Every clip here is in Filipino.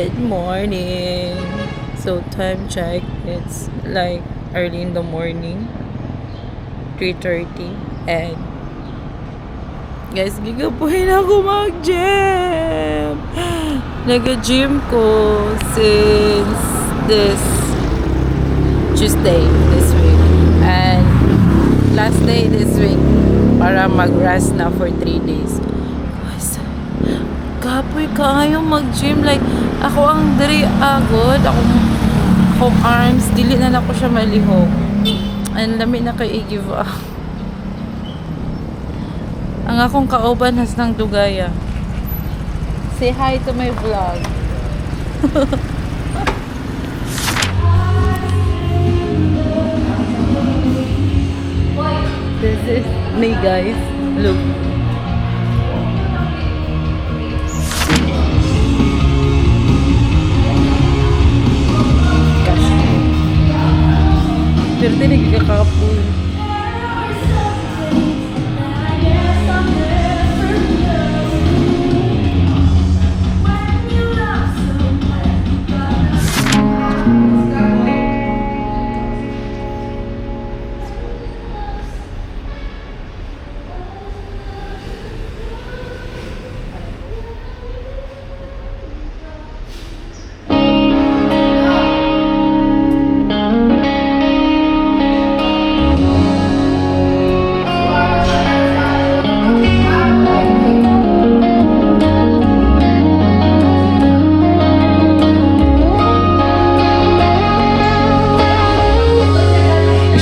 Good morning. So time check, it's like early in the morning, 3:30, and guys, gigabuhin ako mag-gym. Nag-gym ko since this Tuesday this week, and last day this week para mag-rest na for 3 days. Guys, kapoy kaayo mag-gym. Like, ako ang diri agod. Akong arms, dili na ko siya malihok. And lami na kay i-give up. Ang akong kauban has ng dugaya. Say hi to my vlog. This is me, guys. Look. Pero tinig kakapoy.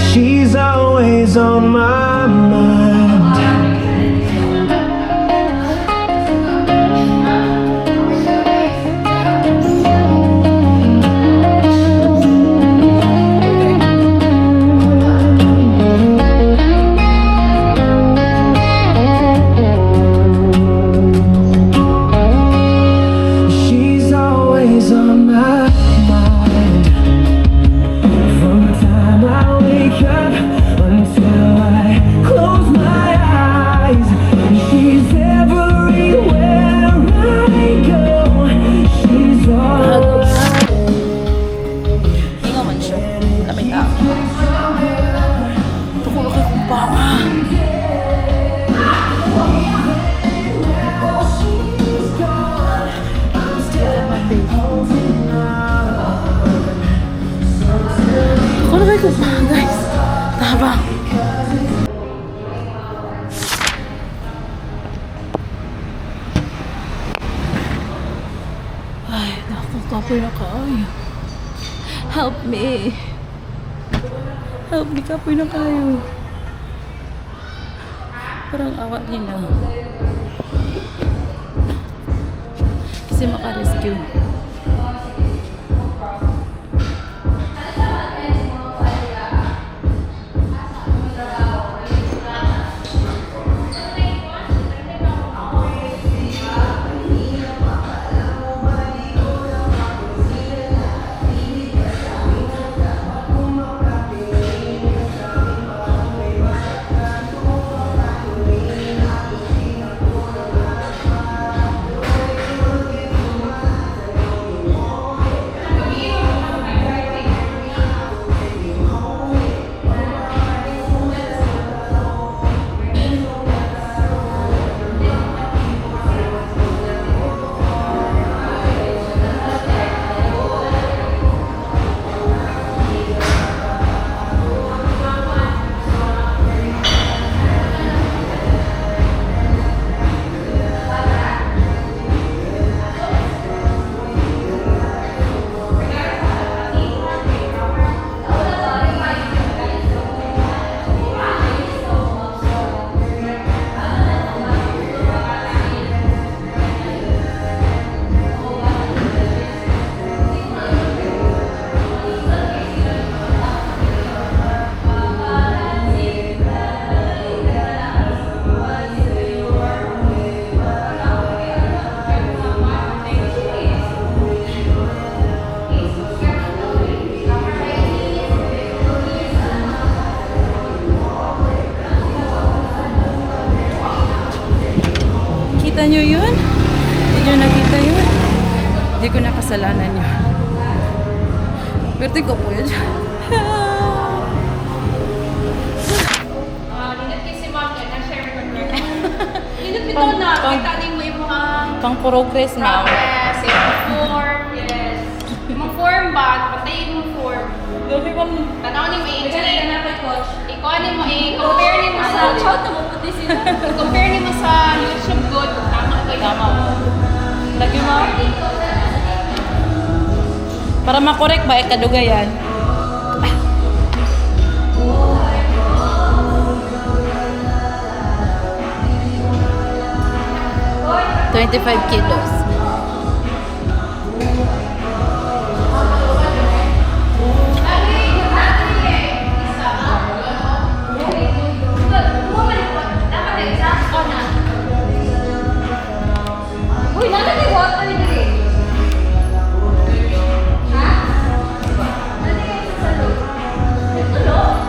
She's always on my mind. She's always on my mind. From the time I wake up until I close my eyes, she's everywhere I go. She's all Hinga man siya. Lamig na. Tukulog kay kumpara. Tukulog kay kumpara, guys. Tabang. Ay, naku, kapoy na kaayo. Help me. Help me, kapoy na kayo. Parang awa nila. Kasi makarescue. Nakita nyo yun? Hindi nyo nakita yun? Di Hindi ko nakasalanan yun. Berti ko po yun. Nindot kayo si Mom na share ko na. Nindot ito na. Kita din mo yung mga Pang progress, ma'am. progress, yung form. Yes. Yung form ba? Patayin mo form. Tanaw ni mo i-coach. Ikaw ni mo i-compare ni mo sa compare ni mo sa YouTube good. Tama ko yun. Tama. Lagi mo. Para makorek ba, kadugayan. 25 kilos. Uy, nalagay water dito. Ha? Nalagay sa loob. Ano?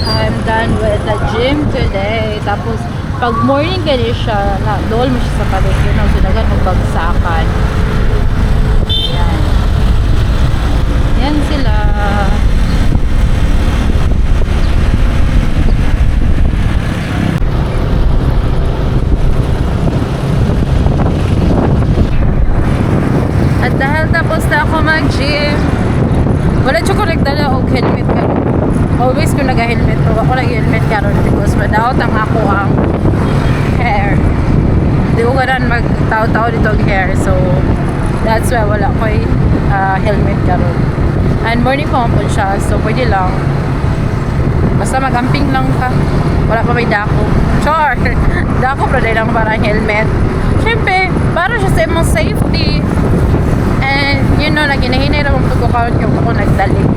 I'm done with the gym today. Tapos, pag morning ganyan siya, dool mo siya sa paligid. No? Sinagan magbagsakan. Yan. Yan sila. At dahil tapos na ako mag-gym, wala siya ko nagdala og helmet ka. Always ko nag-helmet pero ako nag-helmet karon because madaot ang ako ang hair. Di ko ganun magtaw-taw dito ang hair, so that's why wala ko helmet karon. And morning pa po siya, so pwede lang. Basta magamping lang ka. Wala pa may dako. Sure! Dako pa rin lang parang helmet. Siyempre, para siya sa imong safety. And, you know, naginahinay naman pagkakaroon yung ako nagdali.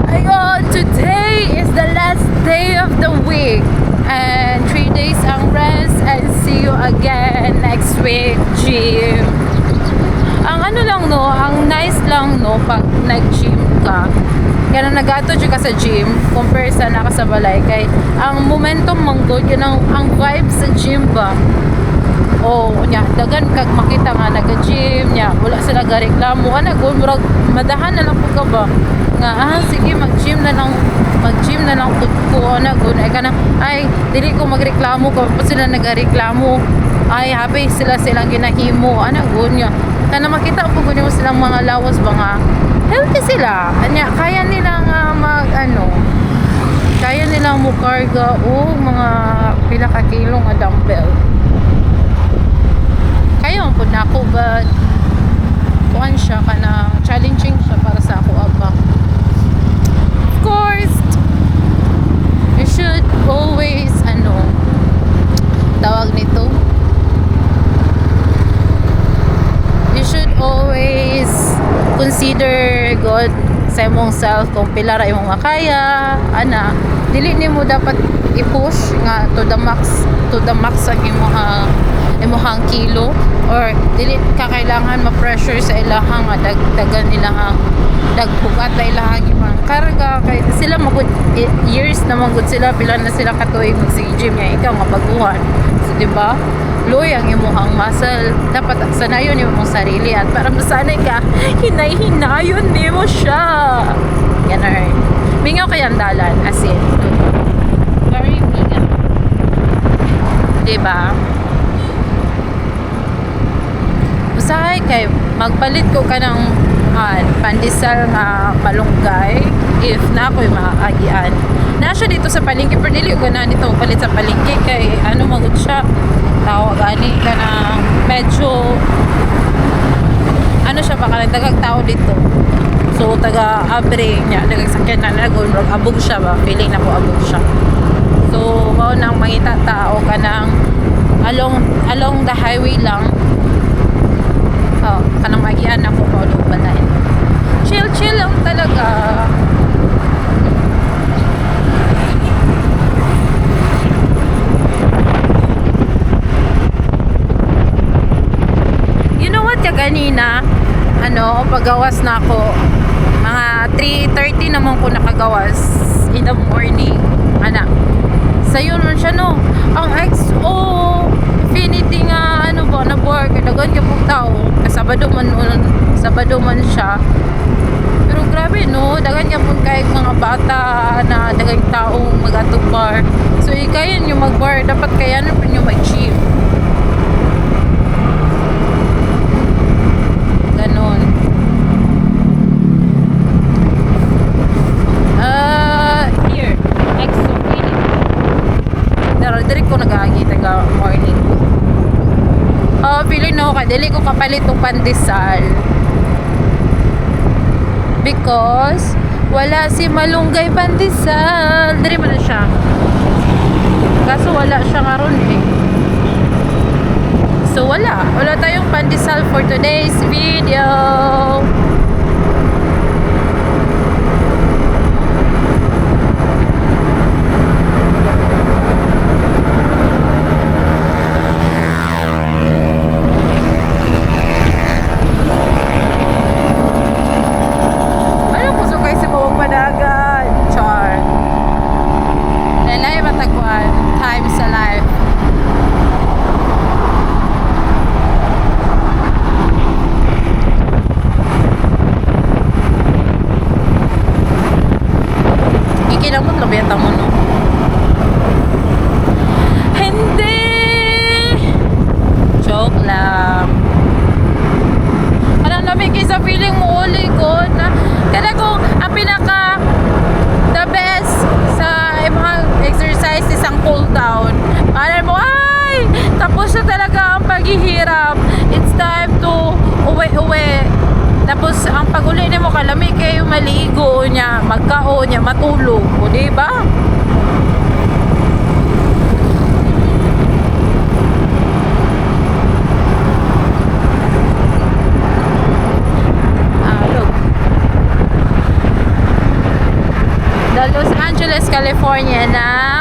Ayun, today is the last day of the week. And 3 days ang rest. And see you again next week, gym. Ang ano lang no, ang nice lang no, pag nag-gym ka. Kaya nagato dyan ka sa gym, compare sa nakasabalay. Kay ang momentum manggod, yun ang vibe sa gym ba. Oh, nya dagan kag makita nga naga-gym nya, wala sila gareklamo ana go murag madahan na lang pud ka ba nga sige mag-gym na lang pud ko ana go ay kana ay dili ko magreklamo ko pa sila nagareklamo ay happy sila silang ginahimo ana go nya kana makita pud ko nimo silang mga lawas ba nga healthy sila anya kaya nila nga kaya nilang mo karga o mga pila ka kilo nga dumbbell. Kaya po na ako, but kuhan siya ka na challenging siya para sa ako aba. Of course, you should always tawag nito, you should always consider God sa imong self kung pila ra imong makaya ana dili nimo dapat i-push nga to the max ang imong imuhang kilo or dili ka kailangan ma-pressure sa ilahang nga dagdagan ilahang dagbugat na ilahang imang karga kay sila magud years na magud sila pila na sila katuig mag-gym nga ikaw nga baguhan. So di ba? Loy ang imuhang muscle dapat sanayon nimo mong sarili at para masanay ka hinay-hinayon nimo siya. Ganun. Mingaw kay ang dalan as in very mingaw. Diba? Usahay kay magpalit ko ka ng pandesal nga malunggay if na ako'y maagian. Na siya dito sa palengke pero dili ko na dito palit sa palengke kay ano magud siya tawag ani ka na medyo ano siya baka daghang tao dito. So taga abre nya daghang sakyan na nagon abog siya ba feeling na ko abog siya. So mao nang mangita tao ka ng along the highway lang. Oh, kanang magian ako mao do balay. Chill lang talaga. You know what ya kanina? Pagawas na ako. Mga 3:30 naman ko nakagawas in the morning. Ana. Sayo man siya no. Ang XO Infinity nga na work dagan ka pug tao. Sabado man siya. Pero grabe no, dagan ka pug kay mga bata na dagang taong magatog bar. So ikayan yung mag-bar, dapat kayanan pa nyo mag-gym. Ganon. Here, EXO Direct ko nag-agi taga morning. Feeling no ka dili ko kapalit og pandesal. Because wala si malunggay pandesal. Diri man na siya. Kaso wala siya karon eh. So wala tayong pandesal for today's video. Time sa life. Ikinamot lang biyata mo no? Hindi! Joke lang. Anong lamig sa feeling mo uli ko na kaya kung ang pinaka the best sa mga exercise isang cool down. Para mo, ay! Tapos na talaga ang paghihirap. It's time to uwi. Tapos ang pag-uli mo kalami kayo maligo niya, magkao niya, matulog. O diba? Los Angeles, California na